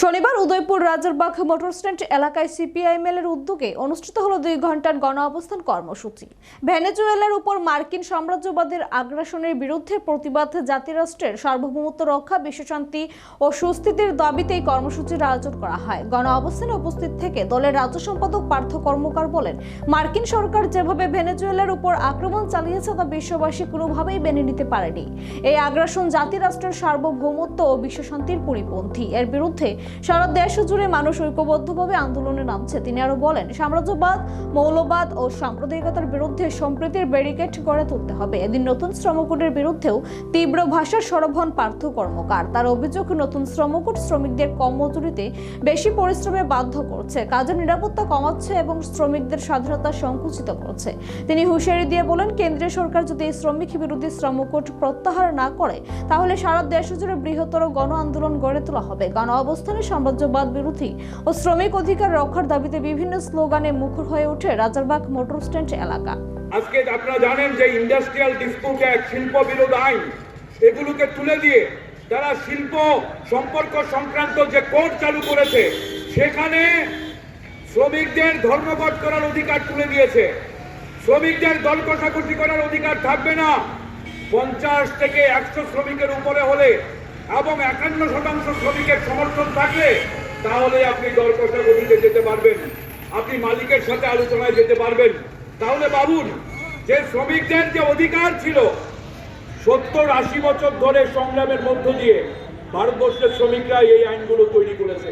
শনিবার Udaipur Rajarbagh motor stand এলাকায় CPIML এর উদ্যোগে অনুষ্ঠিত হলো 2 ঘন্টার গণ অবস্থান কর্মসূচি। ভেনেজুয়েলার উপর মার্কিন সাম্রাজ্যবাদের আগ্রাসনের বিরুদ্ধে প্রতিবাদ, জাতিরাষ্ট্রের সার্বভৌমত্ব রক্ষা, বিশ্বশান্তি ও সুস্থিতির দাবিতে এই কর্মসূচির আয়োজন করা হয়। গণ অবস্থানে উপস্থিত থেকে দলের রাজ্য সম্পাদক পার্থ কর্মকার বলেন, মার্কিন সরকার যেভাবে ভেনেজুয়েলার উপর আক্রমণ চালিয়েছে তা বিশ্ববাসী কোনোভাবেই মেনে নিতে পারেনি। এই আগ্রাসন জাতিরাষ্ট্রের সার্বভৌমত্ব ও বিশ্বশান্তির পরিপন্থী। এর বিরুদ্ধে সারা দেশ জুড়ে মানুষ ঐক্যবদ্ধভাবে আন্দোলনে নামছে। তিনি আরো বলেন, সাম্রাজ্যবাদ, মৌলবাদ ও সাম্প্রদায়িকতার বিরুদ্ধে সম্প্রীতির ব্যারিকেড গড়ে তুলতে হবে। এদিন নতুন শ্রমকোডের বিরুদ্ধেও তীব্র ভাষার সরব হন পার্থ কর্মকার। তার অভিযোগ, নতুন শ্রমকোড শ্রমিকদের কম মজুরিতে বেশি পরিশ্রমে বাধ্য করছে, কাজের নিরাপত্তা কমাচ্ছে এবং শ্রমিকদের স্বাধীনতা সংকুচিত করছে। তিনি হুঁশিয়ারি দিয়ে বলেন, কেন্দ্রীয় সরকার যদি এই শ্রমিক বিরোধী শ্রমকোড প্রত্যাহার না করে তাহলে সারা দেশ জুড়ে বৃহত্তর গণ আন্দোলন গড়ে তোলা হবে। গণ অবস্থানে সাম্রাজ্যবাদ বিরোধী ও শ্রমিক অধিকার রক্ষার দাবিতে বিভিন্ন স্লোগানে মুখর হয়ে ওঠে রাজারবাগ মোটর স্ট্যান্ড এলাকা। আজকে আপনারা জানেন যে ইন্ডাস্ট্রিয়াল ডিসপিউট অ্যাক্ট, শিল্প বিরোধ আইন, এগুলোকে তুলে দিয়ে তারা শিল্প সম্পর্ক সংক্রান্ত যে কোড চালু করেছে সেখানে শ্রমিকদের ধর্মঘট করার অধিকার তুলে দিয়েছে। শ্রমিকদের দল কষাকষি করার অধিকার থাকবে না। 50 থেকে 100 শ্রমিকের উপরে হলে এবং 51% শ্রমিকের সমর্থন থাকলে তাহলে আপনি দর কষাকষিতে যেতে পারবেন, আপনি মালিকের সাথে আলোচনায় যেতে পারবেন। তাহলে ভাবুন যে শ্রমিকদের যে অধিকার ছিল 70-80 বছর ধরে সংগ্রামের মধ্য দিয়ে ভারতবর্ষের শ্রমিকরা এই আইনগুলো তৈরি করেছে।